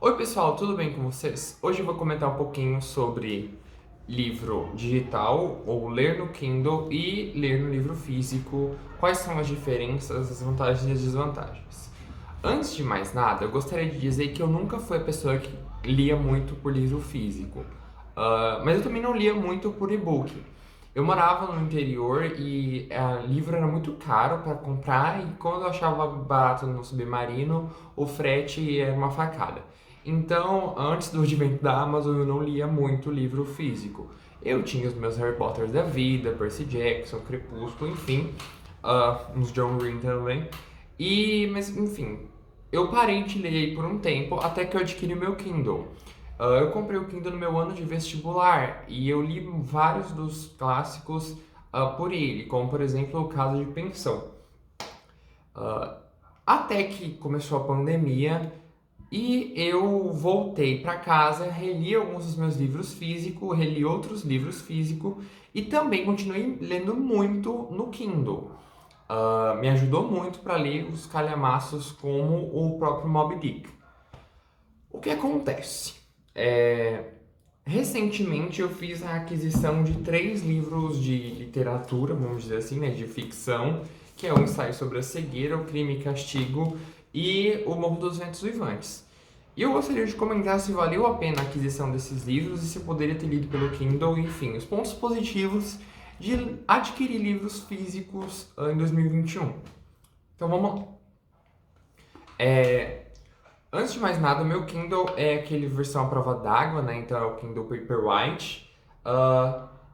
Oi pessoal, tudo bem com vocês? Hoje eu vou comentar um pouquinho sobre livro digital, ou ler no Kindle e ler no livro físico, quais são as diferenças, as vantagens e as desvantagens. Antes de mais nada, eu gostaria de dizer que eu nunca fui a pessoa que lia muito por livro físico. Mas eu também não lia muito por e-book. Eu morava no interior e livro era muito caro para comprar e quando eu achava barato no Submarino, o frete era uma facada. Então, antes do advento da Amazon, eu não lia muito livro físico. Eu tinha os meus Harry Potter da vida, Percy Jackson, Crepúsculo, enfim, uns John Green também. Mas enfim, eu parei de ler por um tempo até que eu adquiri o meu Kindle. Eu comprei o Kindle no meu ano de vestibular e eu li vários dos clássicos por ele, como por exemplo o Casa de Pensão. Ah, Até que começou a pandemia e eu voltei para casa, reli alguns dos meus livros físicos, reli outros livros físicos e também continuei lendo muito no Kindle. Me ajudou muito para ler os calhamaços como o próprio Moby Dick. O que acontece? É, Recentemente eu fiz a aquisição de 3 livros de literatura, vamos dizer assim, né, de ficção, que é o Ensaio sobre a Cegueira, o Crime e Castigo e o Morro dos Ventos Vivantes. E eu gostaria de comentar se valeu a pena a aquisição desses livros e se eu poderia ter lido pelo Kindle, enfim, os pontos positivos de adquirir livros físicos em 2021. Então vamos lá. É, Antes de mais nada, o meu Kindle é aquele versão à prova d'água, né? Então é o Kindle Paperwhite.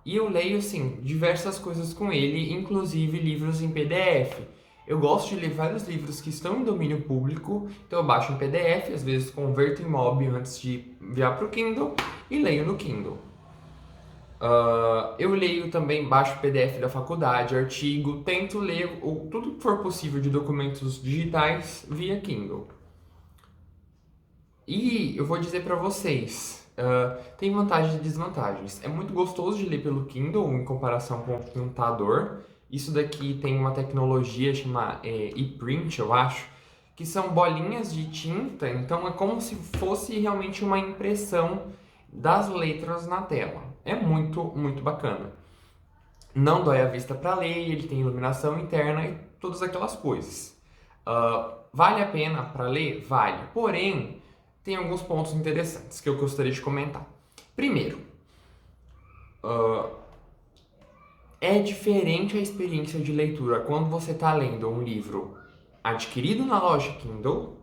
E eu leio, assim, diversas coisas com ele, inclusive livros em PDF. Eu gosto de ler vários livros que estão em domínio público, então eu baixo em PDF, às vezes converto em MOB antes de enviar para o Kindle e leio no Kindle. Eu leio também, baixo PDF da faculdade, artigo, tento ler tudo que for possível de documentos digitais via Kindle. E eu vou dizer pra vocês, tem vantagens e desvantagens. É muito gostoso de ler pelo Kindle em comparação com o computador. Isso daqui tem uma tecnologia chamada e-print, eu acho, que são bolinhas de tinta, então é como se fosse realmente uma impressão das letras na tela. É muito, muito bacana. Não dói a vista para ler, ele tem iluminação interna e todas aquelas coisas. Vale a pena para ler? Vale. Porém, tem alguns pontos interessantes que eu gostaria de comentar. Primeiro, é diferente a experiência de leitura quando você está lendo um livro adquirido na loja Kindle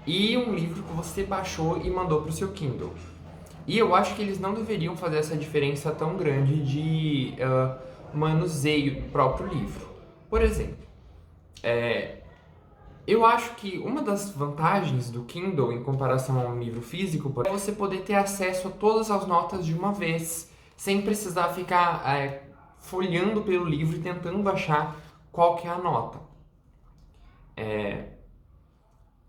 e um livro que você baixou e mandou para o seu Kindle. E eu acho que eles não deveriam fazer essa diferença tão grande de manuseio do próprio livro. Por exemplo, eu acho que uma das vantagens do Kindle em comparação a um livro físico é você poder ter acesso a todas as notas de uma vez, sem precisar ficar folheando pelo livro e tentando achar qual que é a nota.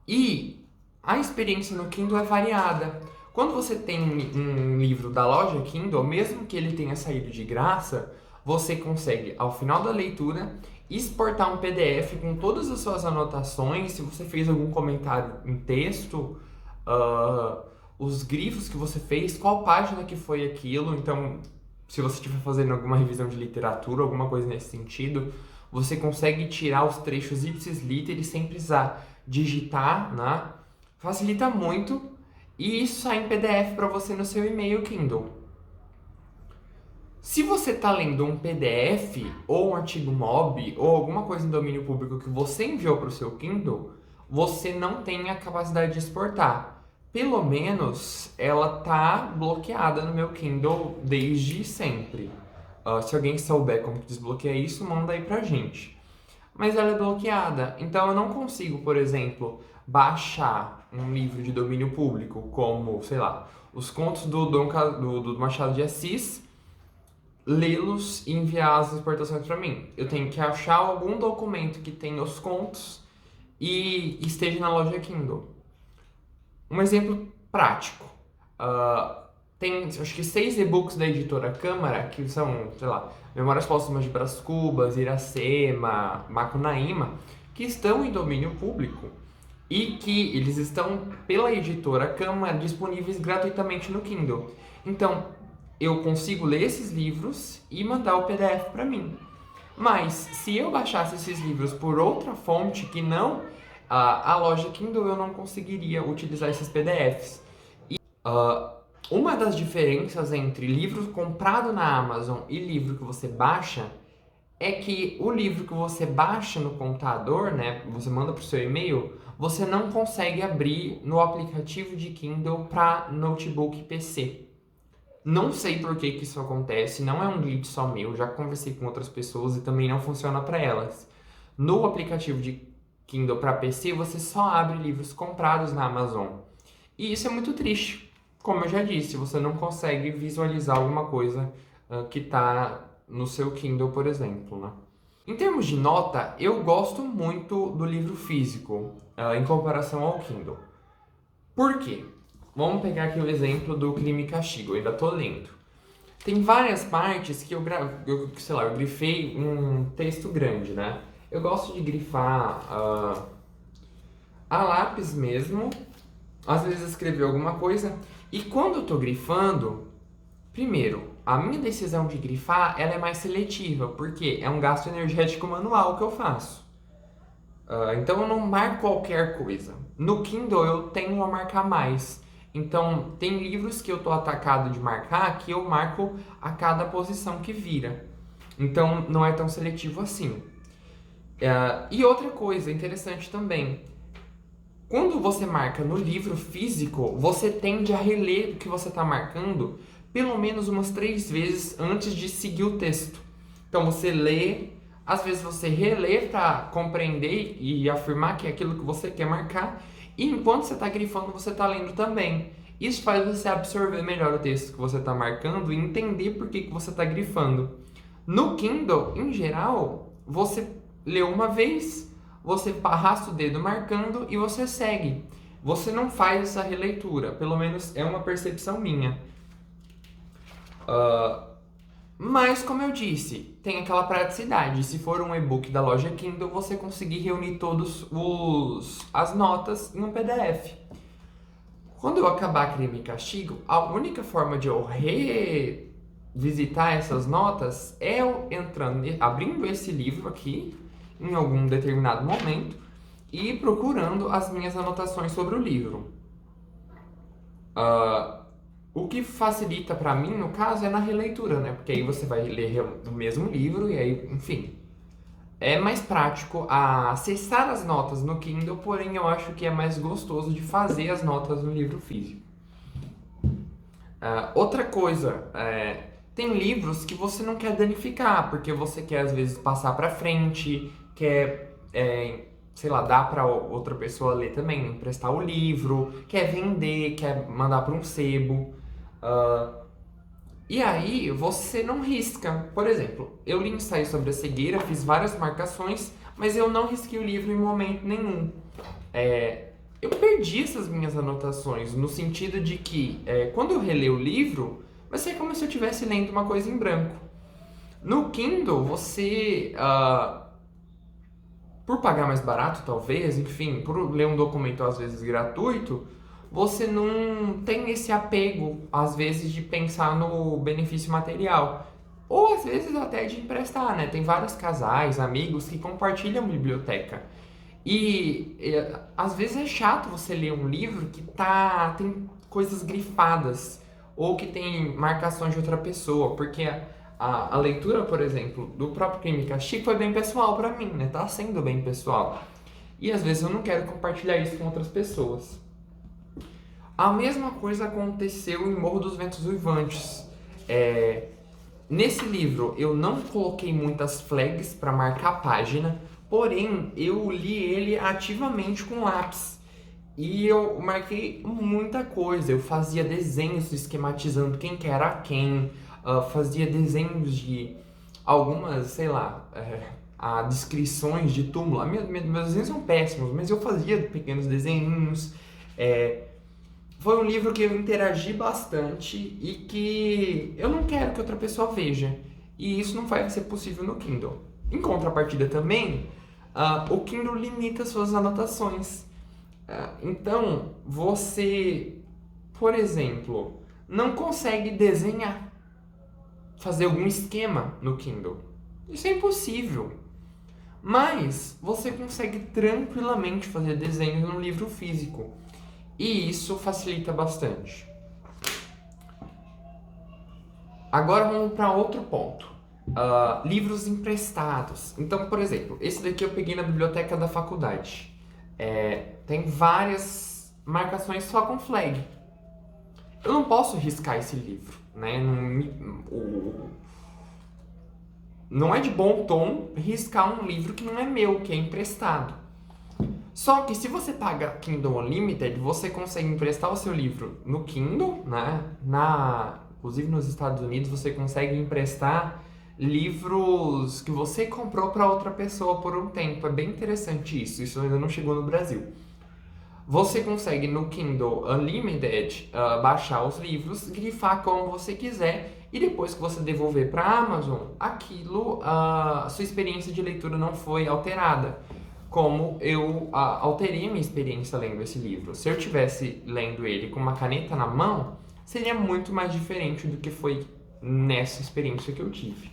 E a experiência no Kindle é variada. Quando você tem um livro da loja Kindle, mesmo que ele tenha saído de graça, você consegue, ao final da leitura, exportar um PDF com todas as suas anotações, se você fez algum comentário em texto, os grifos que você fez, qual página que foi aquilo. Então, se você estiver fazendo alguma revisão de literatura, alguma coisa nesse sentido, você consegue tirar os trechos ipsis literis sem precisar digitar, né? Facilita muito e isso sai em PDF para você no seu e-mail Kindle. Se você está lendo um PDF ou um artigo MOB ou alguma coisa em domínio público que você enviou para o seu Kindle, você não tem a capacidade de exportar. Pelo menos ela tá bloqueada no meu Kindle desde sempre. Se alguém souber como que desbloqueia isso, manda aí pra gente. Mas ela é bloqueada, então eu não consigo, por exemplo, baixar um livro de domínio público, como, sei lá, os contos do Machado de Assis, lê-los e enviar as exportações para mim. Eu tenho que achar algum documento que tenha os contos e esteja na loja Kindle. Um exemplo prático. Tem, acho que 6 e-books da editora Câmara, que são, sei lá, Memórias Póstumas de Brás Cubas, Iracema, Macunaíma, que estão em domínio público. e que eles estão, pela editora Cama, disponíveis gratuitamente no Kindle. Então, eu consigo ler esses livros e mandar o PDF para mim. Mas, se eu baixasse esses livros por outra fonte que não a loja Kindle, eu não conseguiria utilizar esses PDFs. Uh, uma das diferenças entre livro comprado na Amazon e livro que você baixa é que o livro que você baixa no computador, né, você manda para o seu e-mail, você não consegue abrir no aplicativo de Kindle para notebook e PC. Não sei por que isso acontece, não é um glitch só meu, já conversei com outras pessoas e também não funciona para elas. No aplicativo de Kindle para PC, você só abre livros comprados na Amazon. E isso é muito triste. Como eu já disse, você não consegue visualizar alguma coisa que está no seu Kindle, por exemplo, né? Em termos de nota, eu gosto muito do livro físico em comparação ao Kindle. Por quê? Vamos pegar aqui o exemplo do Crime e Castigo, eu ainda tô lendo. Tem várias partes que eu grifei um texto grande, né? Eu gosto de grifar a lápis mesmo, às vezes escrever alguma coisa, e quando eu tô grifando, primeiro, a minha decisão de grifar ela é mais seletiva, porque é um gasto energético manual que eu faço. Então eu não marco qualquer coisa. No Kindle eu tendo a marcar mais. Então tem livros que eu tô atacado de marcar que eu marco a cada posição que vira. Então não é tão seletivo assim. E outra coisa interessante também. Quando você marca no livro físico, você tende a reler o que você está marcando pelo menos umas 3 vezes antes de seguir o texto. Então você lê, às vezes você relê para compreender e afirmar que é aquilo que você quer marcar, e enquanto você está grifando, você está lendo também. Isso faz você absorver melhor o texto que você está marcando e entender por que você está grifando. No Kindle, em geral, você lê uma vez, você arrasta o dedo marcando e você segue. Você não faz essa releitura, pelo menos é uma percepção minha. Mas, como eu disse, tem aquela praticidade. Se for um e-book da loja Kindle, você conseguir reunir todas as notas em um PDF. Quando eu acabar Crime e Castigo, a única forma de eu revisitar essas notas é eu abrindo esse livro aqui, em algum determinado momento, e procurando as minhas anotações sobre o livro. O que facilita pra mim, no caso, é na releitura, né? Porque aí você vai ler o mesmo livro e aí, enfim. É mais prático acessar as notas no Kindle, porém eu acho que é mais gostoso de fazer as notas no livro físico. Outra coisa, tem livros que você não quer danificar, porque você quer às vezes passar pra frente, quer, dar pra outra pessoa ler também, emprestar o livro, quer vender, quer mandar pra um sebo. E aí você não risca. Por exemplo, eu li ensaio sobre a cegueira, fiz várias marcações, mas eu não risquei o livro em momento nenhum. Eu perdi essas minhas anotações, no sentido de que quando eu releio o livro, vai ser como se eu estivesse lendo uma coisa em branco. No Kindle, você, por pagar mais barato talvez, enfim, por ler um documento às vezes gratuito, você não tem esse apego, às vezes, de pensar no benefício material. Ou às vezes até de emprestar, né? Tem vários casais, amigos que compartilham biblioteca. E às vezes é chato você ler um livro que tem coisas grifadas ou que tem marcações de outra pessoa, porque a leitura, por exemplo, do próprio Crime e Castigo foi bem pessoal pra mim, né? Tá sendo bem pessoal. E às vezes eu não quero compartilhar isso com outras pessoas. A mesma coisa aconteceu em Morro dos Ventos Uivantes. Nesse livro eu não coloquei muitas flags para marcar a página, porém eu li ele ativamente com lápis. E eu marquei muita coisa, eu fazia desenhos esquematizando quem que era quem, fazia desenhos de algumas, descrições de túmulo. Meus desenhos são péssimos, mas eu fazia pequenos desenhos. Foi um livro que eu interagi bastante e que eu não quero que outra pessoa veja. E isso não vai ser possível no Kindle. Em contrapartida também, o Kindle limita suas anotações. Então, você, por exemplo, não consegue desenhar, fazer algum esquema no Kindle. Isso é impossível. Mas você consegue tranquilamente fazer desenhos no livro físico. E isso facilita bastante. Agora vamos para outro ponto. Livros emprestados. Então, por exemplo, esse daqui eu peguei na biblioteca da faculdade. Tem várias marcações só com flag. Eu não posso riscar esse livro, né? Não é de bom tom riscar um livro que não é meu, que é emprestado. Só que se você paga Kindle Unlimited, você consegue emprestar o seu livro no Kindle, né? Inclusive nos Estados Unidos, você consegue emprestar livros que você comprou para outra pessoa por um tempo. É bem interessante isso. Isso ainda não chegou no Brasil. Você consegue no Kindle Unlimited baixar os livros, grifar como você quiser e depois que você devolver para a Amazon, a sua experiência de leitura não foi alterada. Como eu alterei a minha experiência lendo esse livro. Se eu tivesse lendo ele com uma caneta na mão, seria muito mais diferente do que foi nessa experiência que eu tive.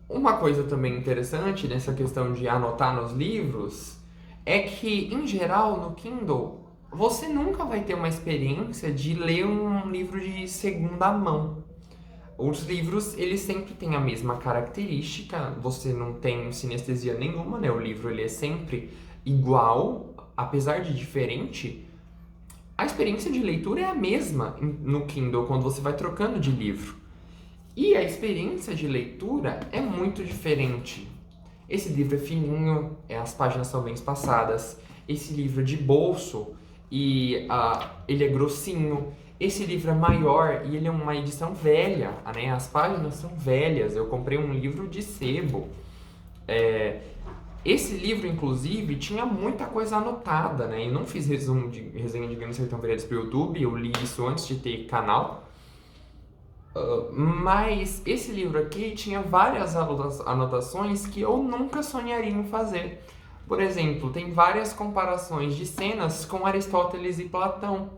Uma coisa também interessante nessa questão de anotar nos livros é que, em geral, no Kindle, você nunca vai ter uma experiência de ler um livro de segunda mão. Os livros, eles sempre têm a mesma característica, você não tem sinestesia nenhuma, né? O livro ele é sempre igual, apesar de diferente. A experiência de leitura é a mesma no Kindle, quando você vai trocando de livro. E a experiência de leitura é muito diferente. Esse livro é fininho, as páginas são bem espaçadas. Esse livro é de bolso e ele é grossinho. Esse livro é maior e ele é uma edição velha, né? As páginas são velhas. Eu comprei um livro de sebo. Esse livro, inclusive, tinha muita coisa anotada, né? Eu não fiz resenha de Grande Sertão Veredas pro YouTube, eu li isso antes de ter canal. Mas esse livro aqui tinha várias anotações que eu nunca sonharia em fazer. Por exemplo, tem várias comparações de cenas com Aristóteles e Platão.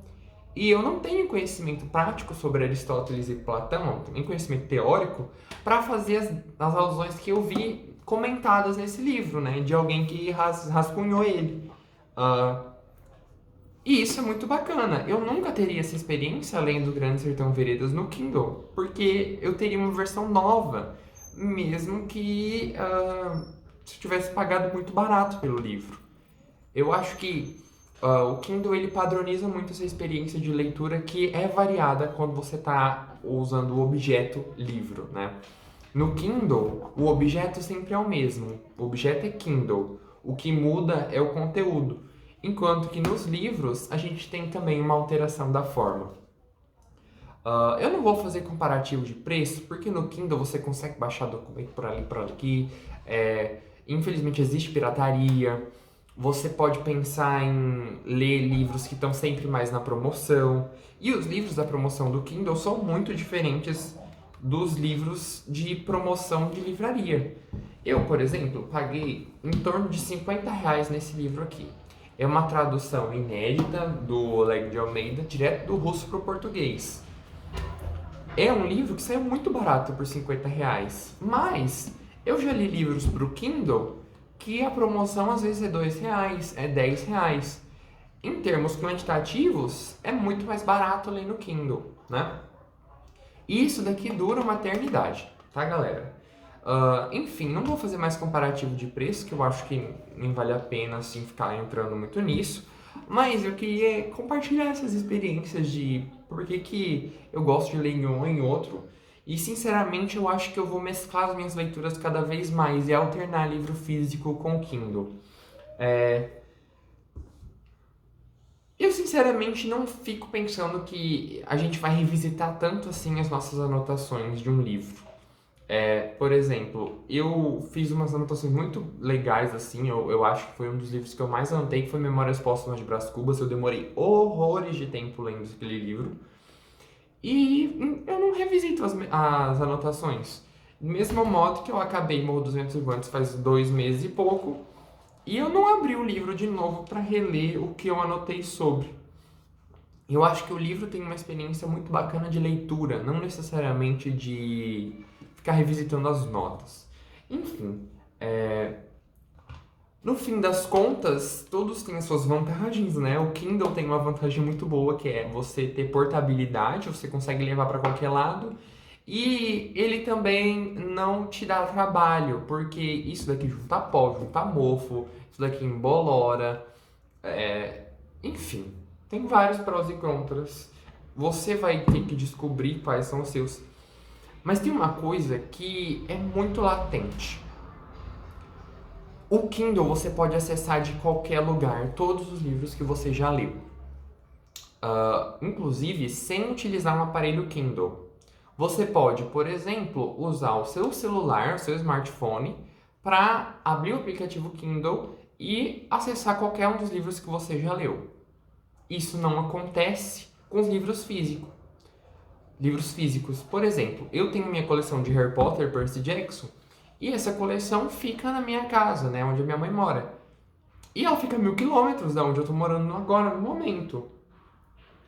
E eu não tenho conhecimento prático sobre Aristóteles e Platão, nem conhecimento teórico, para fazer as alusões que eu vi comentadas nesse livro, né? De alguém que rascunhou ele. E isso é muito bacana. Eu nunca teria essa experiência lendo Grande Sertão Veredas no Kindle, porque eu teria uma versão nova, mesmo que se eu tivesse pagado muito barato pelo livro. Eu acho que o Kindle ele padroniza muito essa experiência de leitura que é variada quando você está usando o objeto livro, né? No Kindle, o objeto sempre é o mesmo. O objeto é Kindle. O que muda é o conteúdo. Enquanto que nos livros, a gente tem também uma alteração da forma. Eu não vou fazer comparativo de preço, porque no Kindle você consegue baixar documento por ali, por aqui. Infelizmente existe pirataria. Você pode pensar em ler livros que estão sempre mais na promoção. E os livros da promoção do Kindle são muito diferentes dos livros de promoção de livraria. Eu, por exemplo, paguei em torno de R$ 50 nesse livro aqui. É uma tradução inédita do Oleg de Almeida, direto do russo para o português. É um livro que saiu muito barato por R$ 50, mas eu já li livros para o Kindle que a promoção às vezes é R$ 2, é R$ 10. Em termos quantitativos, é muito mais barato ler no Kindle, né? E isso daqui dura uma eternidade, tá, galera? Enfim, não vou fazer mais comparativo de preço, que eu acho que nem vale a pena assim ficar entrando muito nisso. Mas eu queria compartilhar essas experiências de por que eu gosto de ler em um e em outro. E sinceramente eu acho que eu vou mesclar as minhas leituras cada vez mais e alternar livro físico com Kindle. Eu sinceramente não fico pensando que a gente vai revisitar tanto assim as nossas anotações de um livro. Por exemplo, eu fiz umas anotações muito legais, assim, eu acho que foi um dos livros que eu mais anotei, que foi Memórias Póstumas de Brás Cubas. Eu demorei horrores de tempo lendo aquele livro. E eu não revisito as anotações. Do mesmo modo que eu acabei Morro dos Ventos Uivantes faz 2 meses e pouco, E eu não abri o livro de novo para reler o que eu anotei sobre. Eu acho que o livro tem uma experiência muito bacana de leitura, não necessariamente de ficar revisitando as notas. Enfim, no fim das contas, todos têm as suas vantagens, né? O Kindle tem uma vantagem muito boa, que é você ter portabilidade, você consegue levar para qualquer lado. E ele também não te dá trabalho, porque isso daqui junta pó, junta mofo, isso daqui embolora, enfim, tem vários prós e contras. Você vai ter que descobrir quais são os seus. Mas tem uma coisa que é muito latente. O Kindle você pode acessar de qualquer lugar todos os livros que você já leu. Inclusive sem utilizar um aparelho Kindle. Você pode, por exemplo, usar o seu celular, o seu smartphone, para abrir o aplicativo Kindle e acessar qualquer um dos livros que você já leu. Isso não acontece com os livros físicos. Livros físicos, por exemplo, eu tenho minha coleção de Harry Potter, Percy Jackson, e essa coleção fica na minha casa, né, onde a minha mãe mora. E ela fica a 1.000 quilômetros da onde eu tô morando agora, no momento.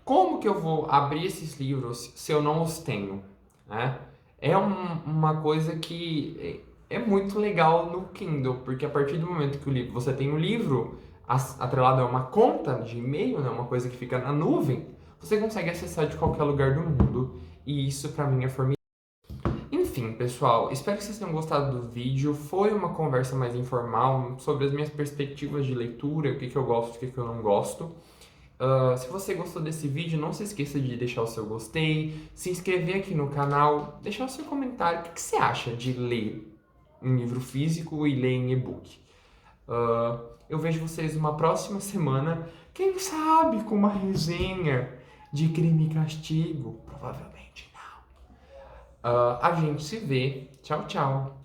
Como que eu vou abrir esses livros se eu não os tenho? Né? É uma coisa que é muito legal no Kindle, porque a partir do momento que você tem o livro atrelado a uma conta de e-mail, né, uma coisa que fica na nuvem, você consegue acessar de qualquer lugar do mundo, e isso pra mim é formidável. Enfim, pessoal, espero que vocês tenham gostado do vídeo. Foi uma conversa mais informal sobre as minhas perspectivas de leitura, o que eu gosto e o que eu não gosto. Se você gostou desse vídeo, não se esqueça de deixar o seu gostei, se inscrever aqui no canal, deixar o seu comentário. O que você acha de ler em livro físico e ler em e-book? Eu vejo vocês numa próxima semana, quem sabe com uma resenha de Crime e Castigo. Provavelmente não. A gente se vê. Tchau, tchau.